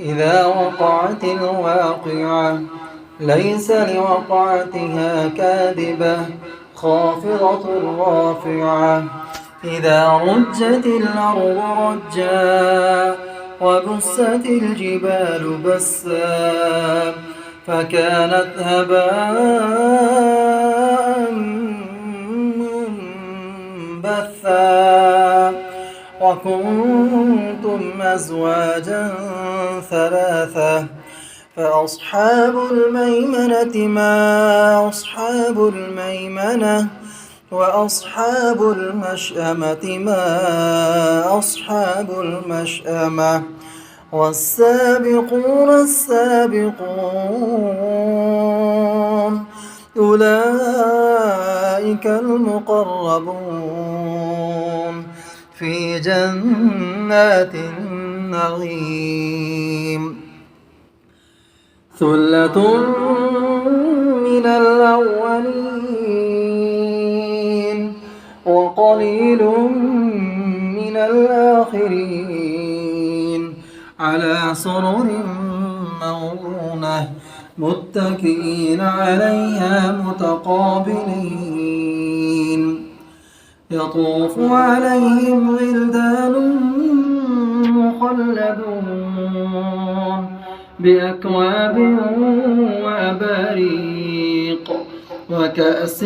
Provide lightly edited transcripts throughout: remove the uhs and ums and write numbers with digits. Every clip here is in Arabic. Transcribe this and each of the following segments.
إذا وقعت الواقعة ليس لوقعتها كاذبة خافضة رافعة إذا رجت الأرض رجا وبست الجبال بسا فكانت هباء منبثا وكنتم أزواجا ثلاثة فأصحاب الميمنة ما أصحاب الميمنة وأصحاب المشأمة ما أصحاب المشأمة والسابقون السابقون أولئك المقربون في جنات النعيم ثلة من الأولين وقليل من الآخرين على سرر موضونة متكئين عليها متقابلين يطوف عليهم ولدان مخلدون بأكواب وأباريق وكأس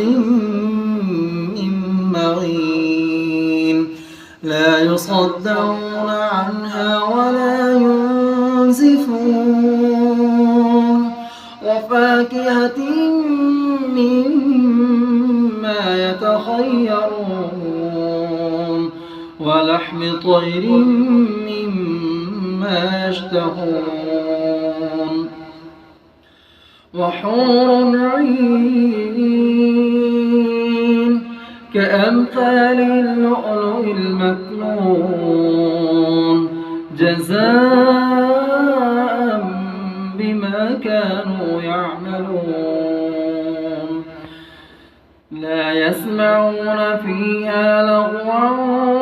من معين لا يصدعون عنها ولا ينزفون وفاكهة مما يتخيرون ولحم طير مما يشتهون وحور عين كأمثال اللؤلؤ المكنون جزاء بما كانوا يعملون لا يسمعون فيها لغوا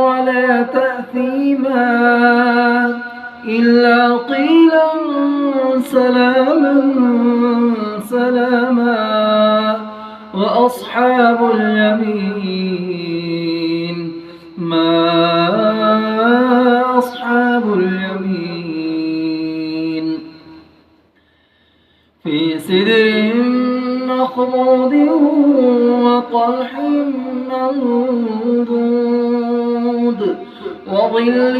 ولا تأثيما إلا قيلا سلاما سلاما وأصحاب اليمين ما أصحاب اليمين في سدر مخضود وطلح منضود وظل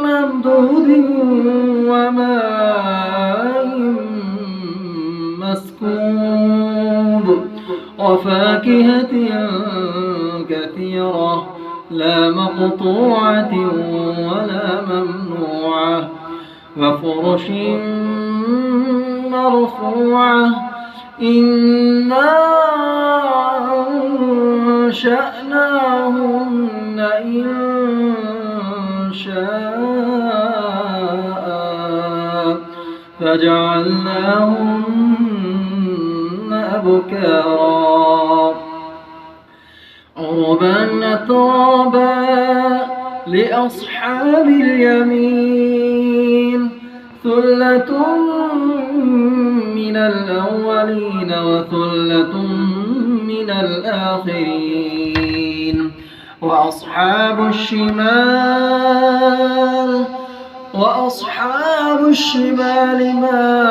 ممدود وماء مسكوب وفاكهة كثيرة لا مقطوعة ولا ممنوعة وفرش مرفوعة إنا أنشأناهن إنشاء فجعلناهن أبكارا عربا أترابا لأصحاب اليمين ثلة من الأولين وثلة من الآخرين وأصحاب الشمال ما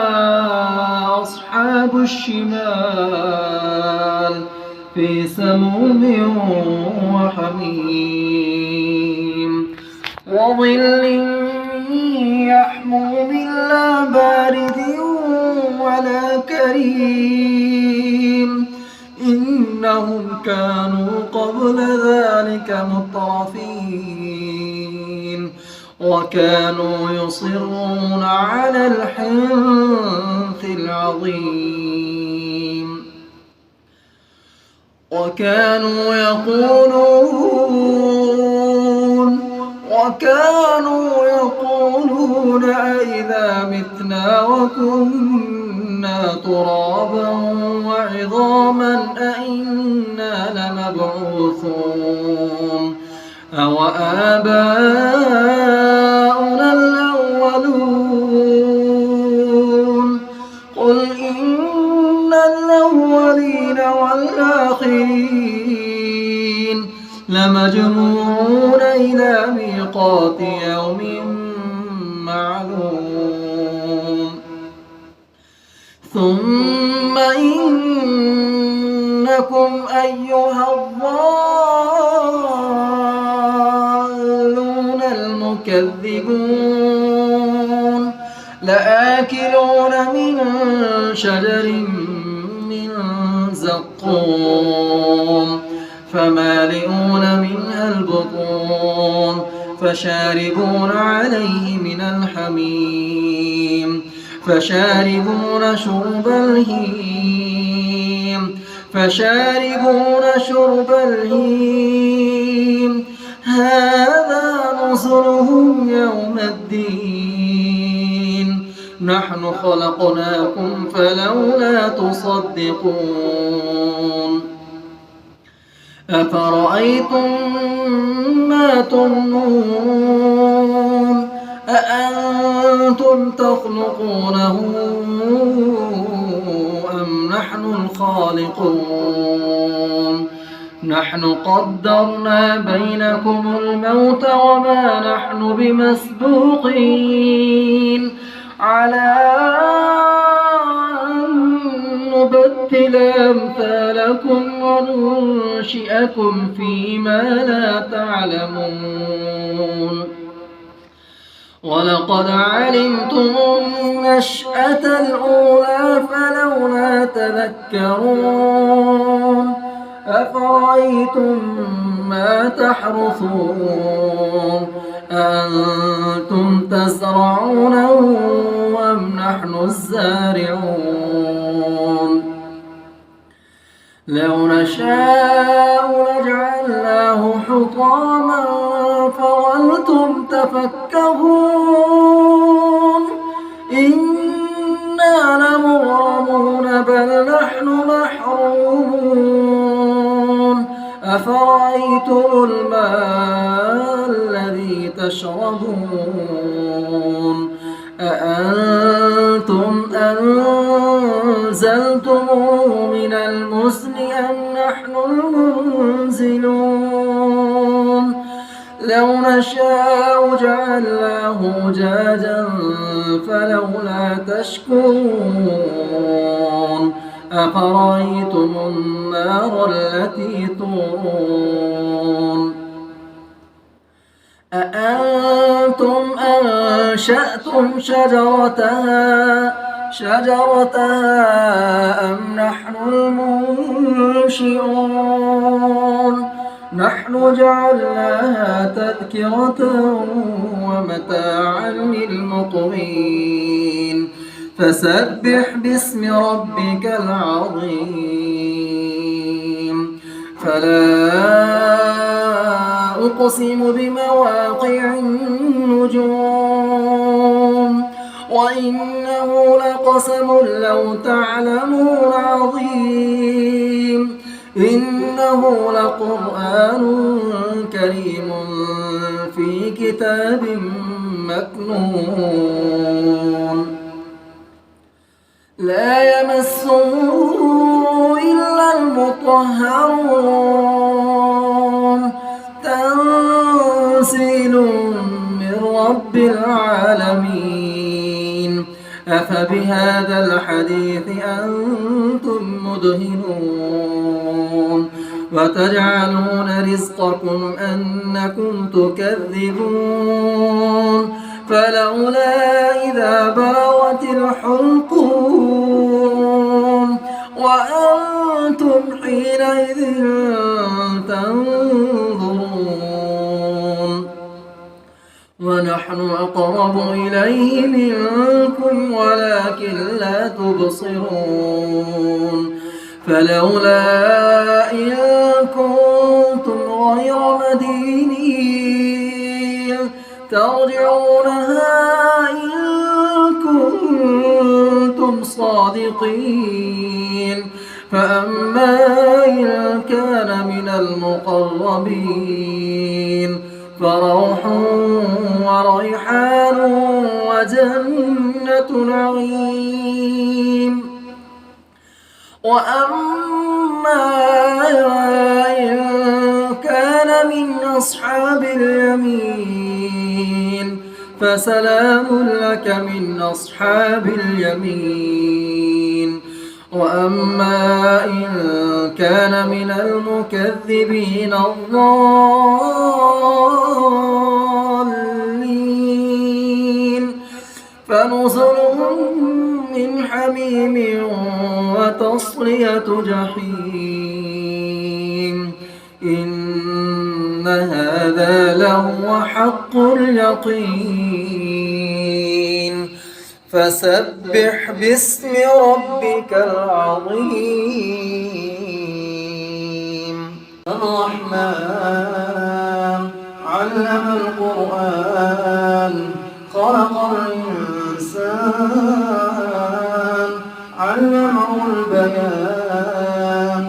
أصحاب الشمال في سموم وحميم وظل يحموم لا بارد ولا كريم إنهم كانوا قبل ذلك مترفين وكانوا يصرون على الحنث العظيم وكانوا يقولون أئذا متنا وكنا ترابا وعظاما أئنا لمبعوثون أو آباؤنا الأولون لمجموعون إلى ميقات يوم معلوم ثم إنكم أيها الضالون المكذبون لآكلون من شجر من زقوم فمالئون منها البطون فشاربون عليه من الحميم فشاربون شرب الهيم هذا نزلهم يوم الدين نحن خلقناكم فلولا تصدقون أفرأيتم ما تمنون أأنتم تخلقونه أم نحن الخالقون نحن قدرنا بينكم الموت وما نحن بمسبوقين على أن نبدل أمثالكم وننشئكم فيما لا تعلمون ولقد علمتم النشأة الأولى فلولا تذكرون أفرأيتم ما تحرثون أنتم تزرعونه أم نحن الزارعون لو نشاء لجعلناه حطاما فظلتم تفكهون إنا لمغرمون بل نحن محرومون أفرأيتم الماء الذي تشربون أأنتم أنزلتموه من المزن أم نحن المنزلون لو نشاء جعلناه أجاجا فلولا تشكرون أفرأيتم النار التي تورون أأنتم أنشأتم شجرتها أم نحن المنشئون نحن جعلناها تذكرة ومتاعا للمقوين فسبح باسم ربك العظيم فلا أقسم بمواقع النجوم وإنه لقسم لو تعلمون عظيم إنه لقرآن كريم في كتاب مكنون لا يمسه إلا المطهرون تنزيل من رب العالمين أفبهذا الحديث أنتم مدهنون وتجعلون رزقكم أنكم تكذبون فلولا إذا بلغت الحلقوم وأنتم حينئذ تنظرون ونحن أقرب إليه منكم ولكن لا تبصرون فلولا إن كنتم غير مدينين ترجعونها إن كنتم صادقين فأما إن كان من المقربين فروح وريحان وجنة نعيم وأما إن كان من أصحاب اليمين فسلام لك من أصحاب اليمين. وأما إن كان من المكذبين الضالين فنزل من حميم وتصلية جحيم. إن هذا لهو حق اليقين. فسبح باسم ربك العظيم. الرحمن علم القرآن خلق الإنسان علمه البيان.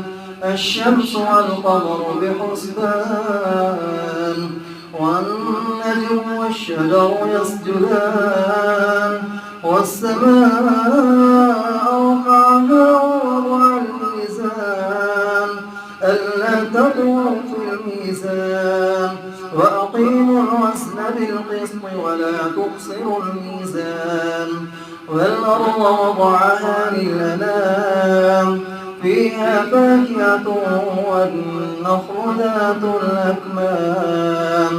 الشمس والقمر بحسبان والنجم والشجر يسجدان والسماء رفعها ووضع الميزان ألا تطغوا في الميزان وأقيموا الوزن بالقسط ولا تخسروا الميزان. والأرض وضعها للأنام فيها فاكهة والنخل ذات الأكمام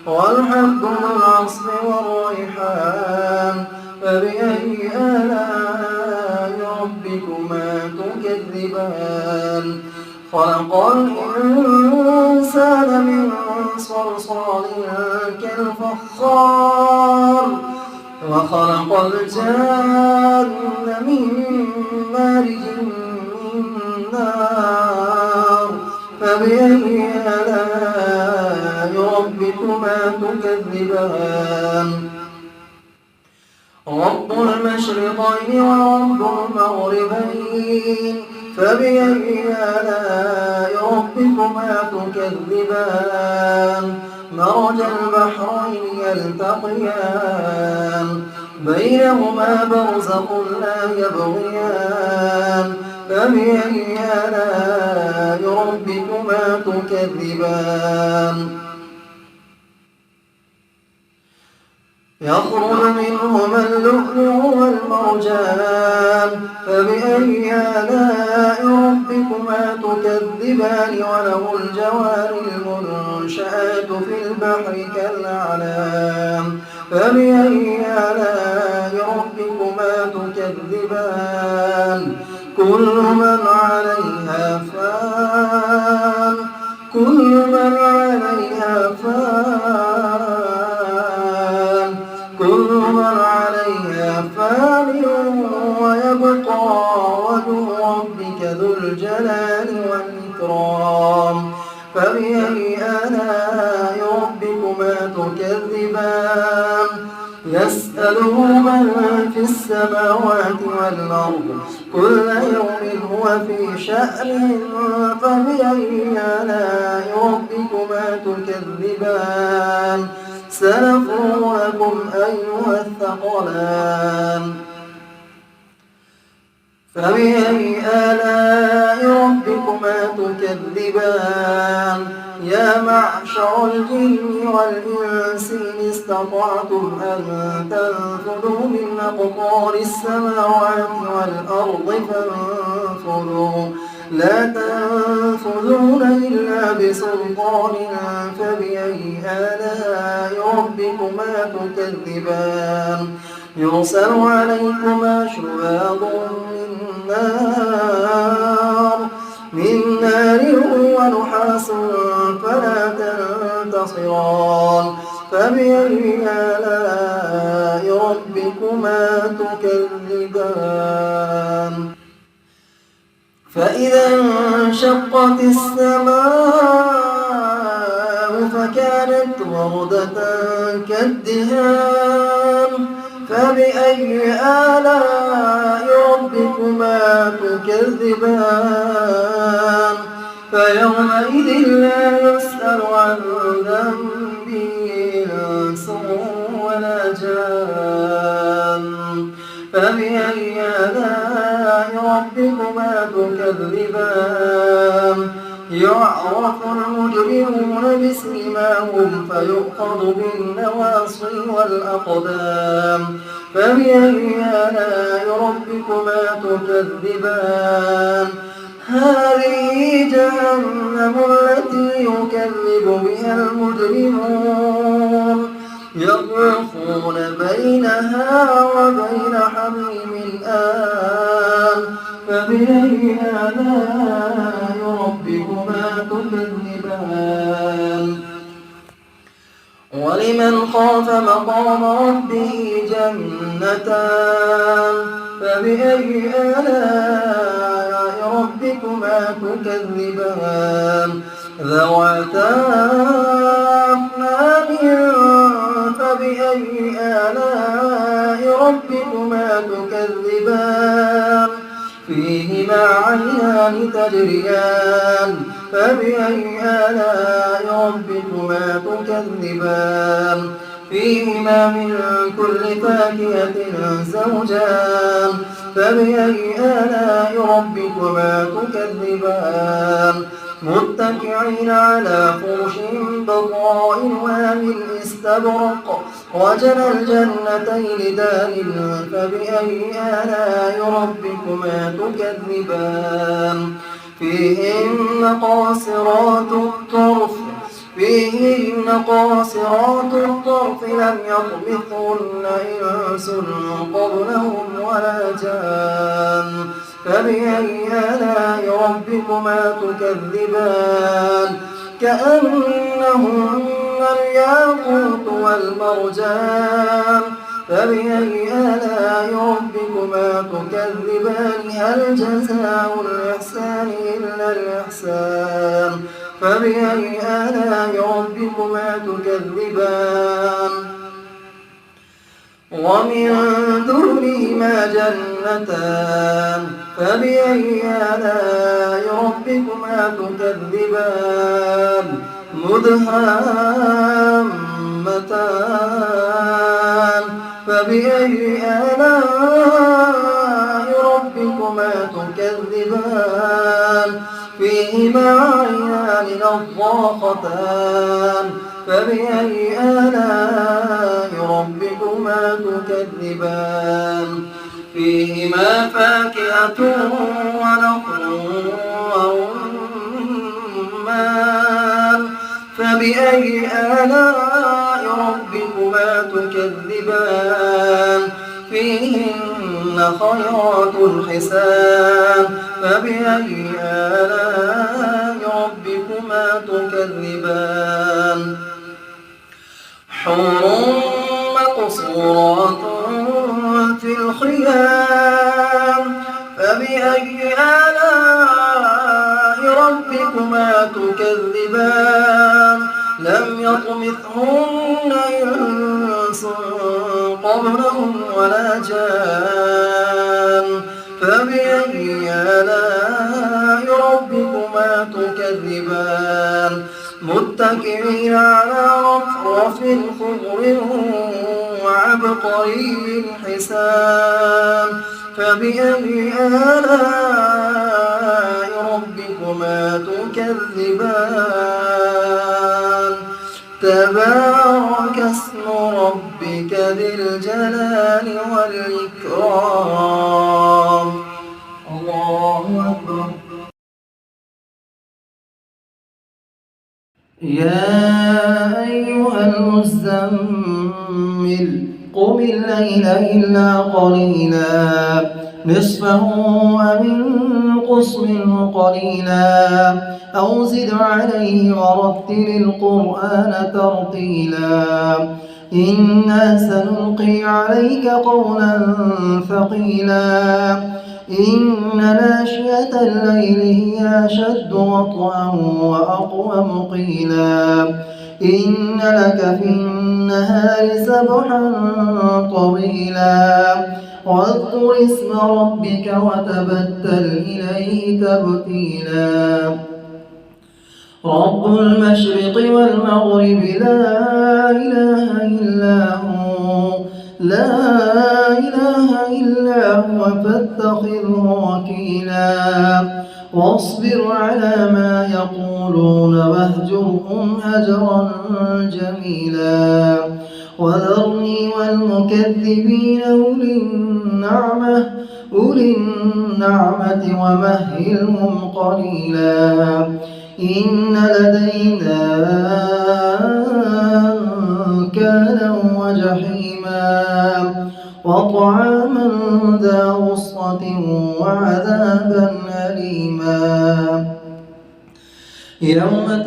والحب ذو العصف والريحان. فبأي آلاء ربكما تكذبان. خلق الإنسان من صلصال كالفخار وخلق الجان من مارج من نار. فبأي آلاء ربكما تكذبان. رب المشرقين ورب المغربين فبأي آلاء ربكما تكذبان. مرج البحرين يلتقيان بينهما برزخ لا يبغيان. فبأي آلاء ربكما تكذبان. يخرج منهما اللؤلؤ والمرجان. فبأي آلاء ربكما تكذبان. وله الجوار المنشآت في البحر كالأعلام. فبأي آلاء ربكما تكذبان. كل من عليها فان كل من عليها فان كل من عليها فان ويبقى وجه ربك ذو الجلال والإكرام. فبأي آلاء ربكما تكذبان. يسأله من في السماوات والأرض كل يوم هو في شأن. فبأي آلاء ربكما تكذبان. سنفرغ لكم أيها الثقلان. فبأي آلاء ربكما تكذبان. يا معشر الجن والإنس إن استطعتم أن تنفذوا من أقطار السماوات والأرض فانفذوا لا تنفذون إلا بسلطان. فبأي آلاء ربكما تكذبان. يرسل عليكما شواظ من نار ونحاس فلا تنتصران. فبأي آلاء ربكما تكذبان. فإذا انشقت السماء فكانت وردة كالدهان. فبأي آلاء ربكما تكذبان. فيومئذ لا يسأل عن ذنبه إنس ولا جان. فبأي آلاء ربكما تكذبان. يعرف المجرمون بسيماهم فيؤخذ بالنواصي والأقدام فبأي آلاء ربكما تكذبان هذه جهنم التي يكذب بها المجرمون يطوفون بينها وبين حميم آن فبأي آلاء ربكما تكذبان ولمن خاف مقام ربه جنتان فبأي آلاء ربكما تكذبان ذواتا أفنان فبأي آلاء ربكما تكذبان فيهما عينان تجريان فبأي آلاء ربكما تكذبان فيهما من كل فاكهة زوجان فبأي آلاء ربكما تكذبان متكئين على فرش بطائنها من استبرق وجنى الجنتين دان فبأي آلاء ربكما تكذبان فيهن قاصرات الطرف لم يطمثهن إنس قبلهم ولا جان فبأي آلاء ربكما تكذبان كأنهن الياقوت والمرجان فبأي آلاء ربكما تكذبان هل جزاء الإحسان إلا الإحسان فبأي آلاء ربكما تكذبان ومن دونهما جنتان فبأي آلاء ربكما تكذبان مدهامتان فبأي آلاء ربكما تكذبان فيهما عينان نضاختان فبأي آلاء ربكما تكذبان فيهما فاكهة ونخل ورمان فبأي آلاء ربكما تكذبان فيهن خيرات حسان فبأي آلاء ربكما تكذبان حور مقصورات في الخيام فبأي آلاء ربكما تكذبان لم يطمثهن إنس قبلهم ولا جان فبأي آلاء ربكما تكذبان متكئين على رفرف خضر وعبقري حسان فبأي آلاء ربكما تكذبان تبارك اسم ربك ذي الجلال والإكرام الله أكبر يا أيها المزمل قم الليل إلا قليلا نصفه أو انقص منه قليلا أو زد عليه ورتل القرآن ترتيلا إنا سنلقي عليك قولا ثقيلا إن ناشئة الليل هي أشد وطئا وأقوم قيلا إن لك في النهار سبحا طويلا واذكر اسم ربك وتبتل إليه تبتيلا رب المشرق والمغرب لا إله إلا هو لا إله إلا هو فاتخذه وكيلا واصبر على ما يقولون واهجرهم هجرا جميلا وذرني والمكذبين أولي النعمة ومهلهم قليلا إن لدينا أنكالا وجحيما وطعاما ذا غصة وعذابا أليما يوم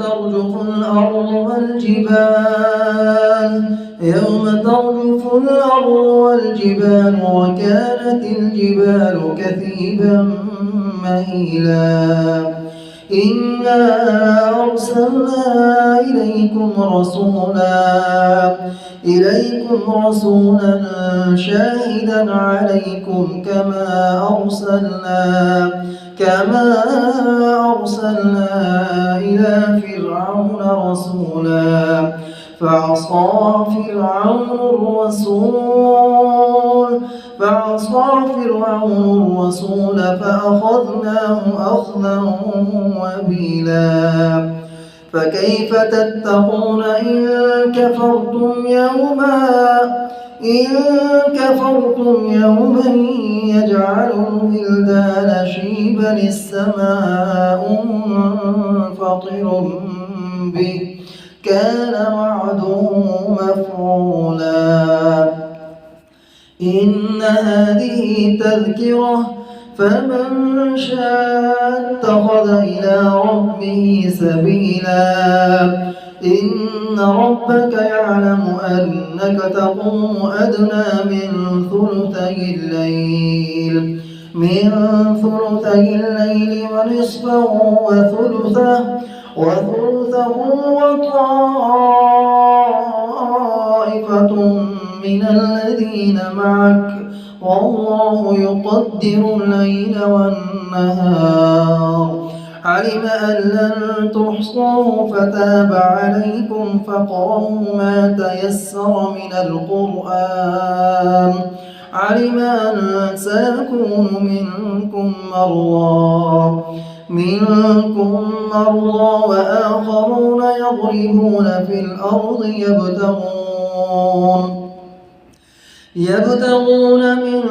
ترجف الأرض والجبال وكانت الجبال كثيبا مهيلا إنا أرسلنا إليكم رسولا شاهدا عليكم كما أرسلنا إلى فرعون رسولا فعصى فرعون الرسول فأخذناه أخذا وبيلا فكيف تتقون إن كفرتم يوما يجعل الولدان شيبا السماء منفطر به كان وعده مفعولا إن هذه تذكرة فمن شاء اتخذ إلى ربه سبيلا إن ربك يعلم أنك تقوم أدنى من ثلثي الليل ونصفه وثلثه وطائفة من الذين معك والله يقدر الليل والنهار علم أن لن تحصوه فتاب عليكم فاقرؤوا ما تيسر من القرآن علم أن سيكون منكم مرضى وآخرون يضربون في الأرض يبتغون من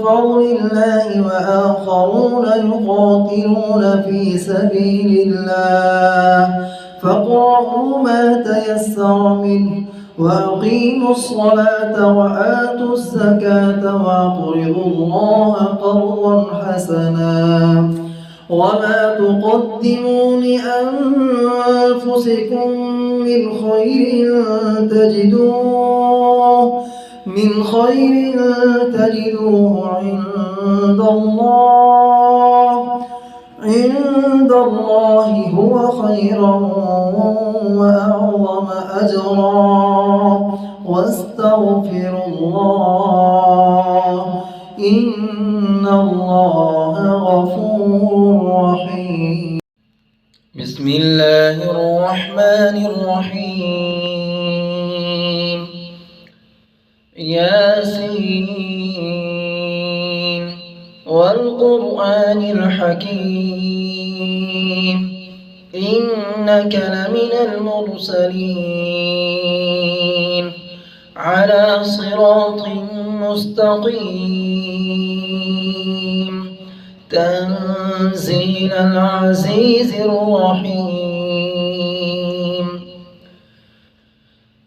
فضل الله وآخرون يقاتلون في سبيل الله فاقرؤوا ما تيسر منه وأقيموا الصلاة وآتوا الزكاة وأقرضوا الله قرضا حسنا وما تقدموا لأنفسكم من خير تجدوه عند الله هو خيرا وأعظم أجرا واستغفروا الله إن الله غفور رحيم بسم الله الرحمن الرحيم ياسين والقرآن الحكيم إنك لمن المرسلين على صراط مستقيم تنزيل العزيز الرحيم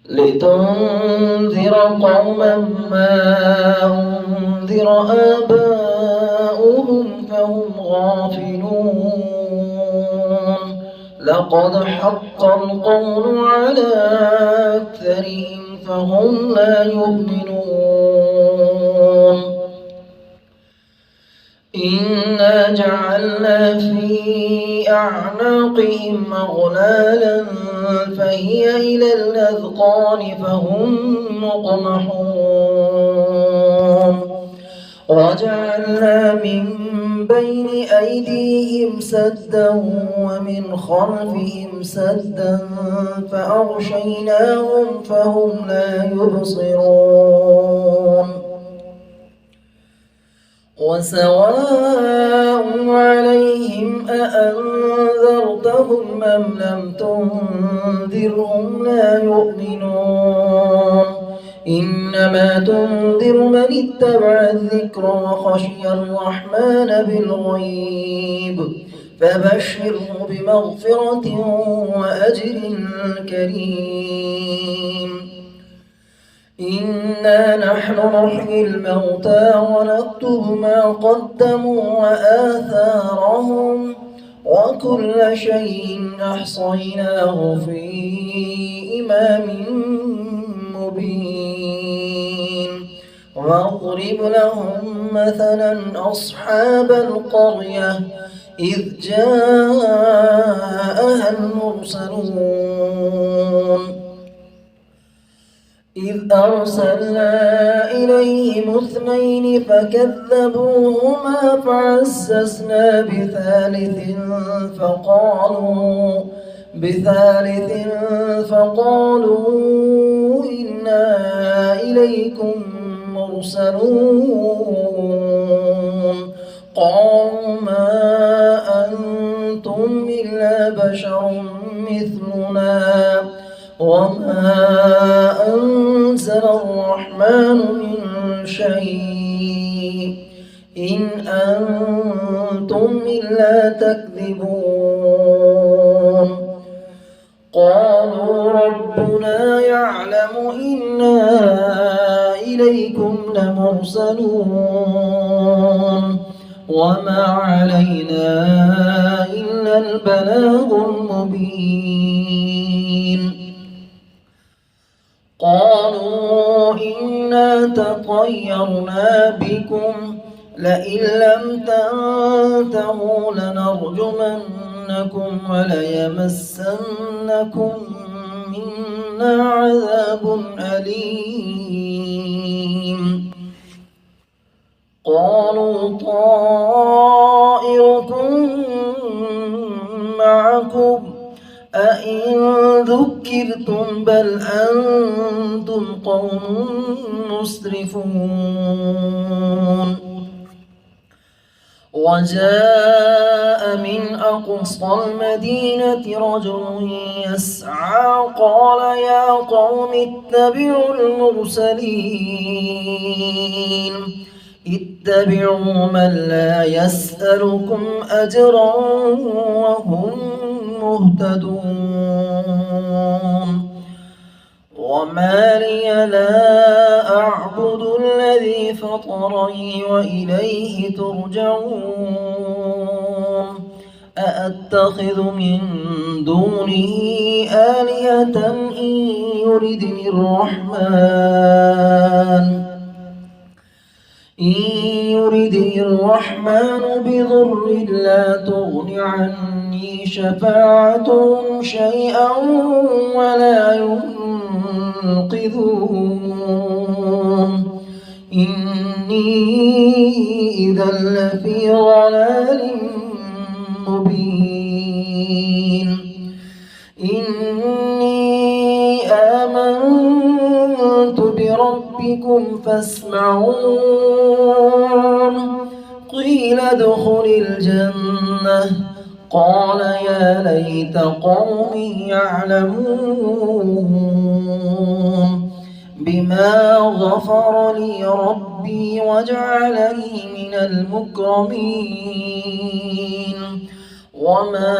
لتنذر قوما ما أنذر آباؤهم فهم غافلون لقد حق القول على أكثرهم فهم لا يؤمنون إنا جعلنا في أعناقهم أغلالا فهي إلى الأذقان فهم مقمحون وجعلنا من بين أيديهم سدا ومن خلفهم سدا فأغشيناهم فهم لا يبصرون وسواء عليهم أأنذرتهم أم لم تنذرهم لا يؤمنون إنما تنذر من اتبع الذكر وخشي الرحمن بالغيب فبشره بمغفرة وأجر كريم إنا نحن نحيي الموتى ونكتب ما قدموا وآثارهم وكل شيء أحصيناه في إمام مبين واضرب لهم مثلا أصحاب القرية إذ جاءها المرسلون إذ أرسلنا إليهم اثنين فكذبوهما فعززنا بثالث فقالوا إنا إليكم مرسلون قالوا ما أنتم إلا بشر مثلنا وما أنزل الرحمن من شيء إن أنتم إلا تكذبون قالوا ربنا يعلم إنا إليكم لمرسلون وما علينا إلا البلاغ المبين قالوا إنا تطيرنا بكم لئن لم تنتهوا لنرجمنكم وليمسنكم منا عذاب أليم قالوا طائركم معكم أئن ذكرتم بل أنتم قوم مسرفون وجاء من أقصى المدينة رجل يسعى قال يا قوم اتبعوا المرسلين اتبعوا من لا يسألكم أجرا وهم مهتدون وما لي لا أعبد الذي فطرني وإليه ترجعون أأتخذ من دونه آلهة إن يردني الرحمن بضر لا تغن عني شفاعتهم شيئا ولا ينقذون إني إذا لفي ضلال مبين إني آمنت بربكم فاسمعون قيل ادخل الجنة قال يا ليت قومي يعلمون بما غفر لي ربي وجعلني من المكرمين وما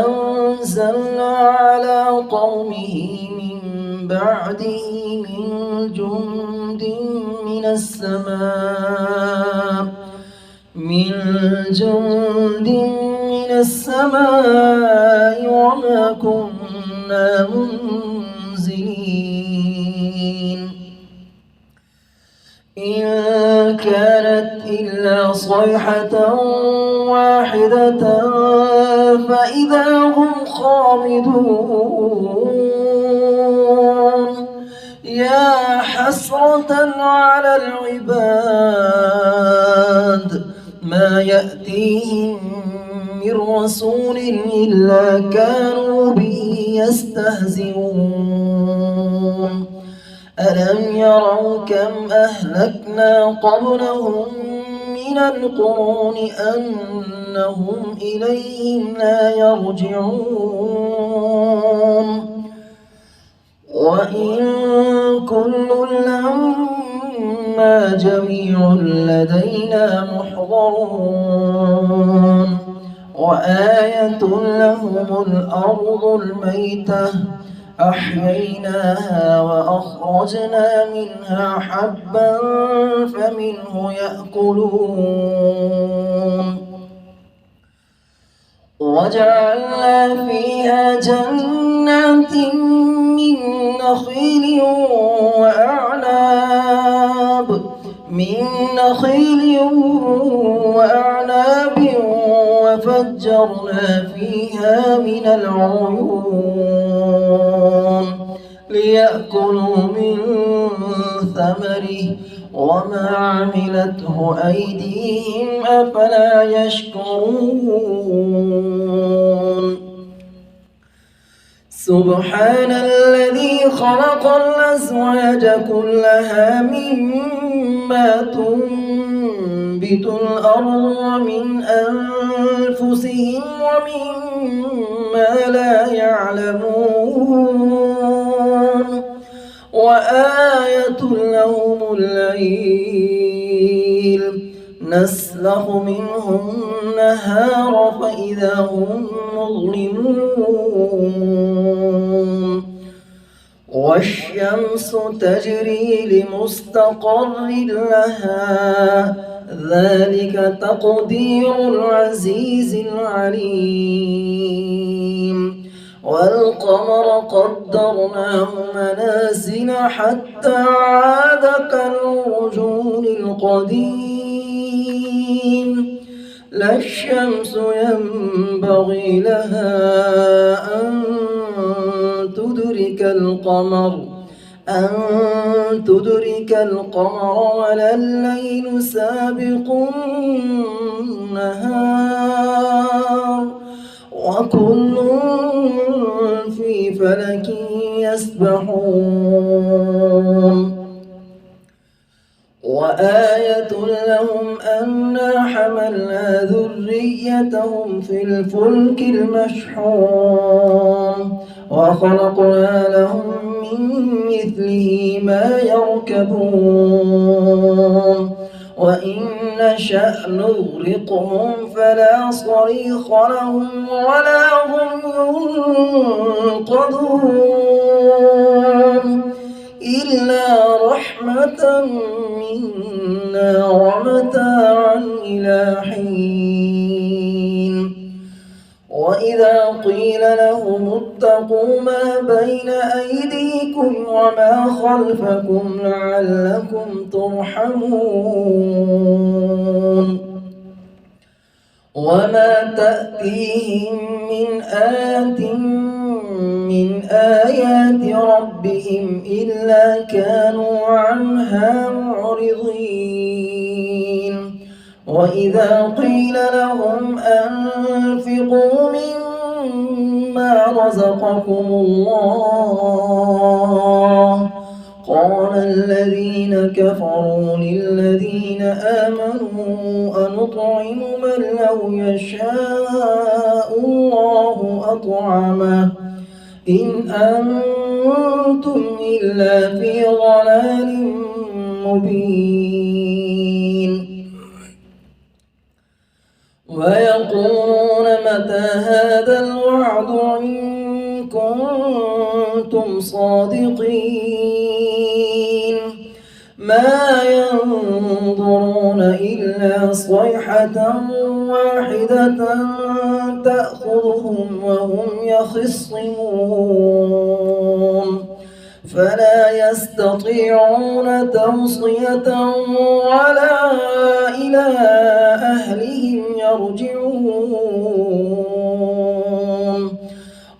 أنزلنا على قومه من بعده من جند من السماء وما كنا منزلين إن كانت إلا صيحة واحدة فإذا هم خامدون يا حسرة على العباد الحمد ما يأتيهم من رسول إلا كانوا به يستهزئون ألم يروا كم أهلكنا قبلهم من القرون أنهم إليهم لا يرجعون وإن كل لما جميع لدينا محضرون وآية لهم الأرض الميتة أحييناها وأخرجنا منها حبا فمنه يأكلون وجعلنا فيها جنات من نخيل وأعناب وفجرنا فيها من العيون ليأكلوا من ثمره وما عملته أيديهم أفلا يشكرون سبحان الذي خلق الأزواج كلها مما تنبت الأرض ومن أنفسهم ومما لا يعلمون وآية لهم الليل نسلخ منه النهار فإذا هم مظلمون والشمس تجري لمستقر لها ذلك تقدير العزيز العليم والقمر قدرناه منازل حتى عاد كالعرجون القديم لا الشمس ينبغي لها أن تدرك القمر ولا الليل سابق النهار وكل في فلك يسبحون وآية لهم أنا حملنا ذريتهم في الفلك المشحون وخلقنا لهم من مثله ما يركبون وإن نشأ نغرقهم فلا صريخ لهم ولا هم ينقذون إلا رحمة منا ومتاعا إلى حين وإذا قيل لهم اتقوا ما بين أيديكم وما خلفكم لعلكم ترحمون وما تأتيهم من آية من آيات ربهم إلا كانوا عنها معرضين وإذا قيل لهم أنفقوا مما رزقكم الله قال الذين كفروا للذين آمنوا أنطعم من لو يشاء الله أطعمه إن أنتم إلا في ضلال مبين ويقولون متى هذا الوعد إن كنتم صادقين ما ينظرون إلا صيحة واحدة تأخذهم وهم يخصمون فلا يستطيعون توصية ولا إلى أهلهم يرجعون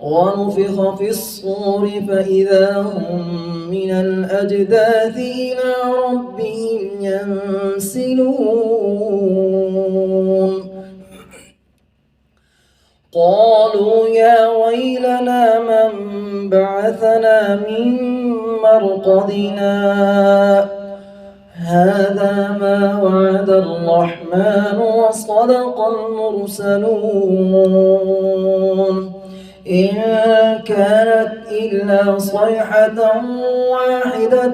ونفخ في الصور فإذا هم من الأجداث إلى ربهم ينسلون قالوا يا ويلنا من بعثنا من مرقدنا هذا ما وعد الرحمن وصدق المرسلون إن كانت إلا صيحة واحدة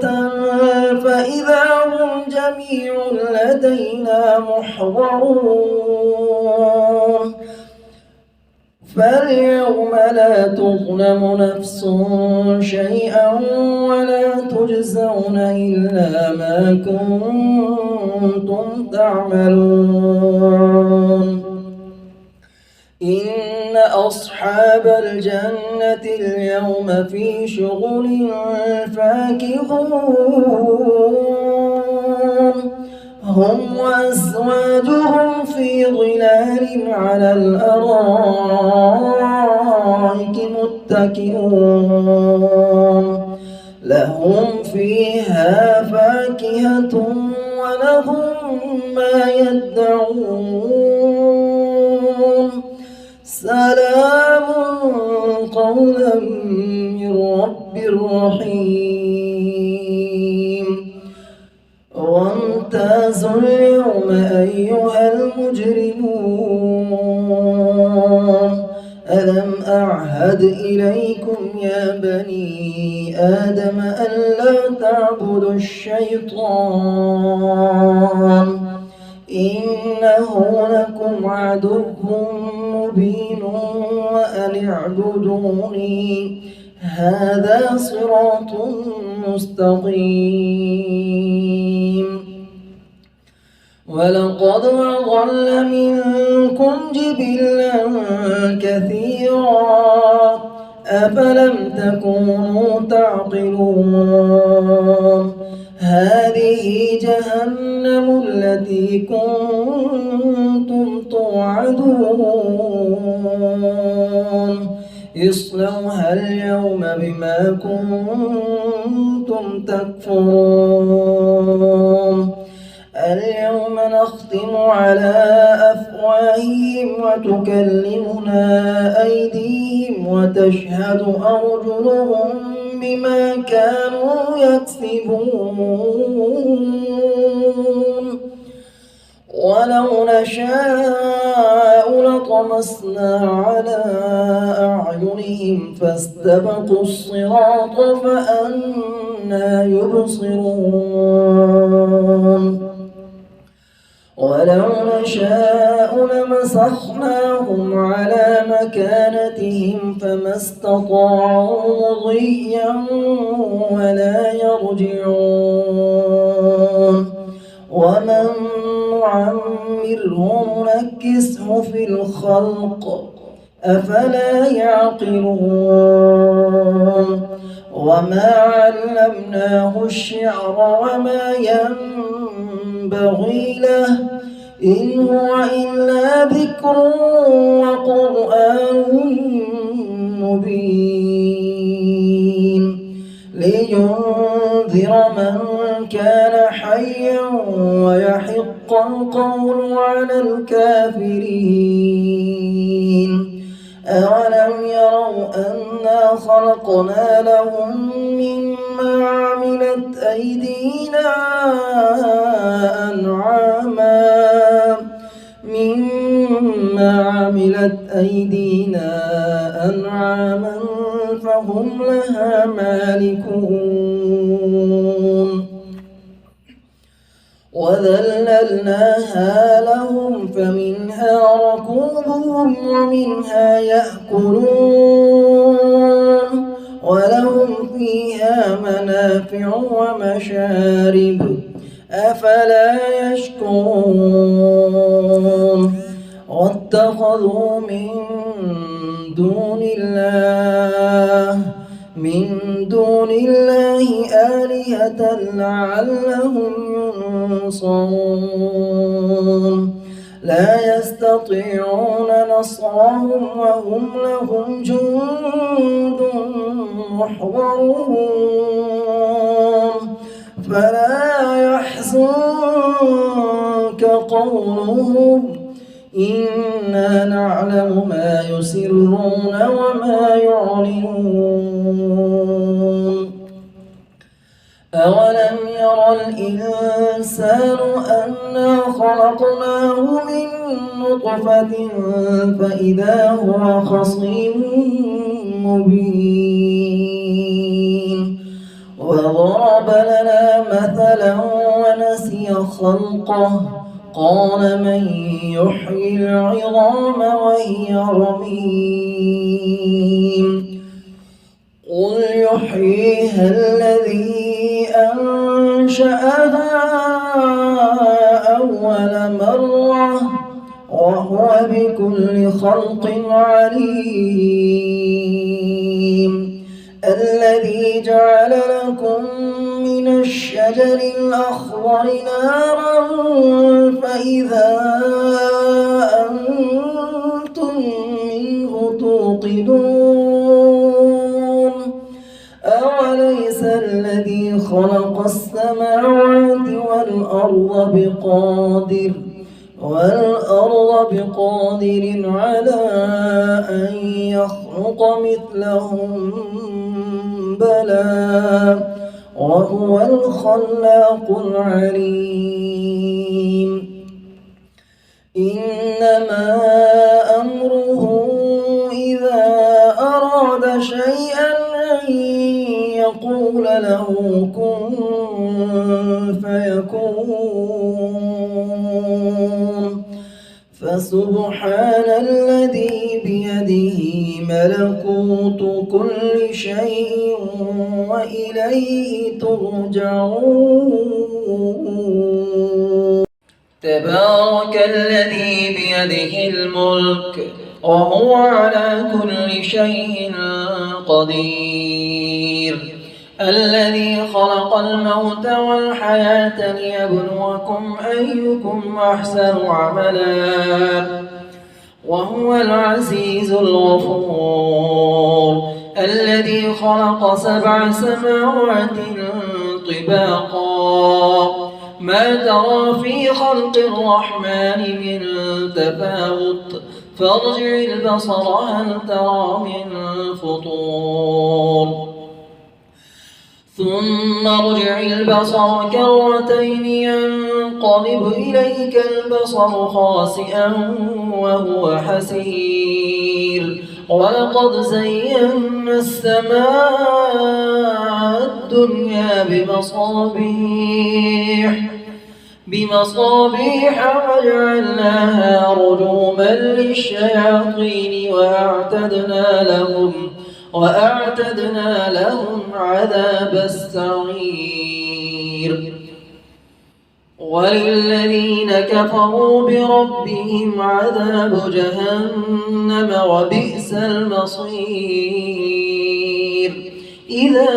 فإذا هم جميع لدينا محضرون فاليوم لا تظلم نفس شيئا ولا تجزون إلا ما كنتم تعملون إن أصحاب الجنة اليوم في شغل فاكهون هم وأزواجهم في ظلال على الأرائك متكئون لهم فيها فاكهة ولهم ما يدعون سلام قولا من رب رحيم وامتازوا اليوم أيها المجرمون ألم أعهد إليكم يا بني آدم ألا تعبدوا الشيطان إنه لكم عدو مبين وأن اعبدوني هذا صراط مستقيم ولقد أضل منكم جبلا كثيرا أفلم تكونوا تعقلون هذه جهنم التي كنتم توعدون اصلوها اليوم بما كنتم تكفرون اليوم نختم على أفواههم وتكلمنا أيديهم وتشهد أرجلهم بما كانوا يكسبون ولو نشاء لطمسنا على أعينهم فاستبقوا الصراط فأنى يبصرون ولو نشاء لمسخناهم على مكانتهم فما استطاعوا مضيا ولا يرجعون ومن نعمره ننكسه في الخلق أفلا يعقلون وما علمناه الشعر وما ينبغي له إن هو إلا ذكر وقرآن مبين لينذر من كان حيا ويحق القول على الكافرين أولم يروا أنا خلقنا لهم مما عملت أيدينا أنعاما فهم لها مالكون وذللناها لهم فمنها ركوبهم ومنها يأكلون ولهم فيها منافع ومشارب أفلا يشكرون واتخذوا من دون الله آلهة لعلهم ينصرون لا يستطيعون نصرهم وهم لهم جند محضرون فلا يحزنك قولهم إنا نعلم ما يسرون وما يعلنون أولم ير الإنسان أنا خلقناه من نطفة فإذا هو خصيم مبين وضرب لنا مثلا ونسي خلقه قال من يحيي العظام وهي رميم قل يحييها الذي أنشأها أول مرة وهو بكل خلق عليم الذي جعل لكم من الشجر الأخضر نارا فإذا أنتم منه توقدون أوليس الذي خلق السماوات والأرض بقادر على أن يخلق مثلهم بلى وهو الخلاق العليم إنما أمره إذا أراد شيئا أن يقول له كن فيكون فسبحان الذي بيده ملكوت كل شيء وإليه ترجعون تبارك الذي بيده الملك وهو على كل شيء قدير الذي خلق الموت والحياة ليبلوكم أيكم أحسن عملا وهو العزيز الغفور الذي خلق 7 سماوات طباقا ما ترى في خلق الرحمن من تفاوت فارجع البصر هل ترى من فطور ثم ارجع البصر كرتين ينقلب إليك البصر خاسئا وهو حسير ولقد زينا السماء الدنيا بمصابيح وجعلناها رجوما للشياطين وأعتدنا لهم عذاب السعير وللذين كفروا بربهم عذاب جهنم وبئس المصير إذا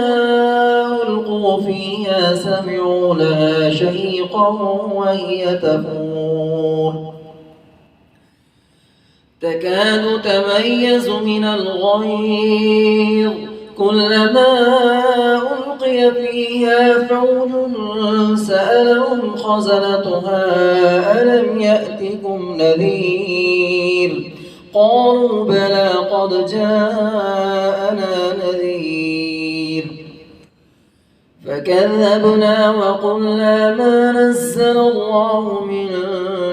ألقوا فيها سمعوا لها شهيقا وهي تفور تكاد تميز من الغيظ كلما ألقي فيها فوج سألهم خزنتها ألم يأتكم نذير قالوا بلى قد جاءنا نذير فكذبنا وقلنا ما نزل الله من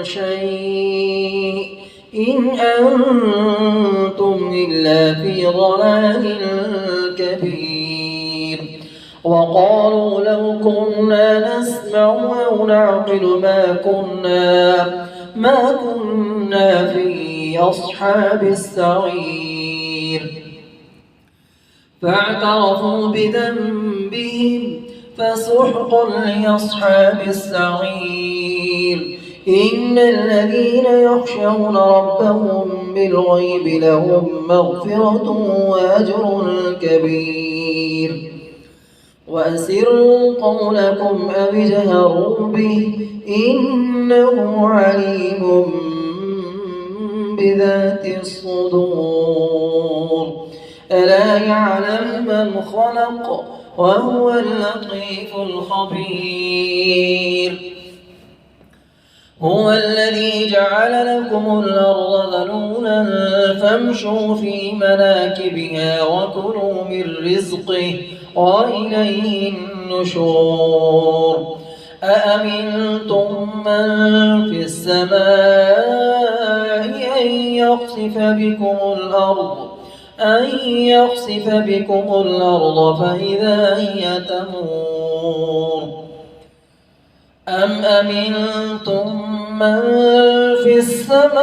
شيء إن أنتم إلا في ضلال كبير وقالوا لو كنا نسمع أو نعقل ما كنا في أصحاب السعير فاعترفوا بذنبهم فسحقا لأصحاب السعير إن الذين يخشون ربهم بالغيب لهم مغفرة وأجر كبير وأسروا قولكم أو اجهروا به إنه عليم بذات الصدور ألا يعلم من خلق وهو اللطيف الخبير هو الذي جعل لكم الأرض ذلولا فامشوا في مناكبها وكلوا من رزقه وإليه النشور أأمنتم من في السماء يخسف بكم الأرض فإذا هي تمور أم أمنتم من في السماء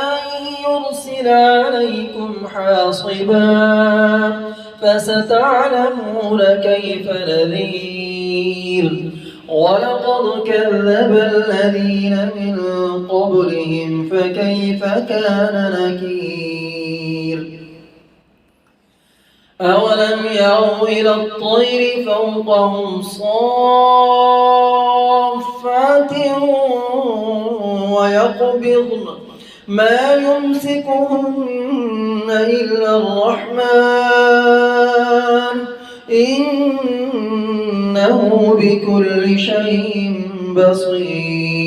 أن يرسل عليكم حاصبا فستعلمون كيف نذير ولقد كذب الذين من قبلهم فكيف كان نكير أولم يروا إلى الطير فوقهم صافات ويقبضن ما يمسكهن إلا الرحمن إنه بكل شيء بصير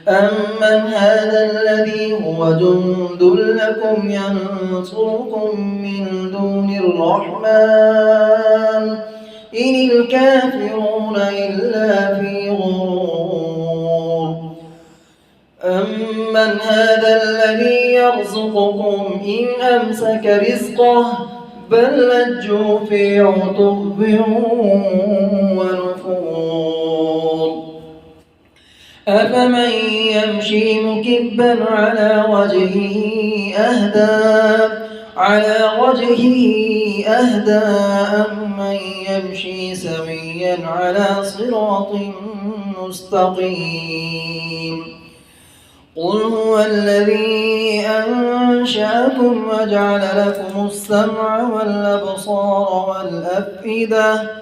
أمن هذا الذي هو جند لكم ينصركم من دون الرحمن إن الكافرون إلا في غرور أمن هذا الذي يرزقكم إن أمسك رزقه بل لجوا في عتب ونفور أفمن يمشي مكبا على وجهه أهدى أمن يمشي سويا على صراط مستقيم قل هو الذي أنشأكم وجعل لكم السمع والأبصار والأفئدة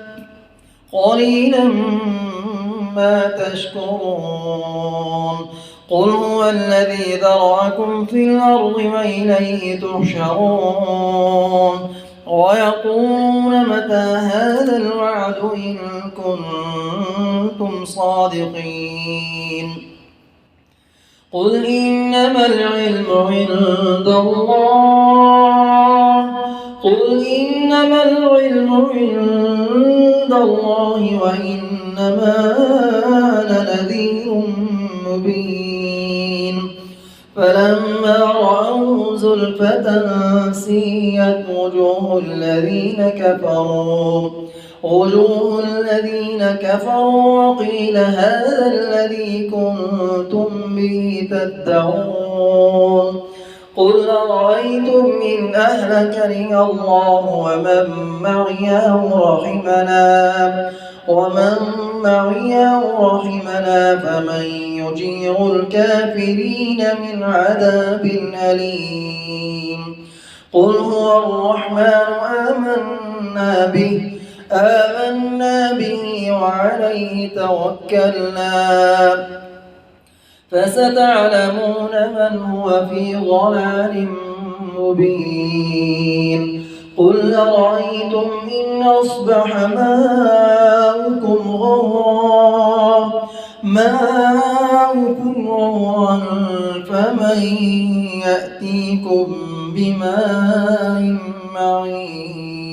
قليلا ما تشكرون قل هو الذي ذرأكم في الأرض وإليه تحشرون ويقولون متى هذا الوعد إن كنتم صادقين قل إنما العلم عند الله وإنما أنا نذير مبين فلما رأوا زلفة سيئت وجوه الذين كفروا وقيل هذا الذي كنتم به تدعون قل أرأيتم إن أهلكني الله ومن معي أو رحمنا فمن يجير الكافرين من عذاب أليم قل هو الرحمن آمنا به وعليه توكلنا فستعلمون من هو في ضلال مبين قل أرأيتم إن أصبح ماؤكم غورا فمن يأتيكم بماء معين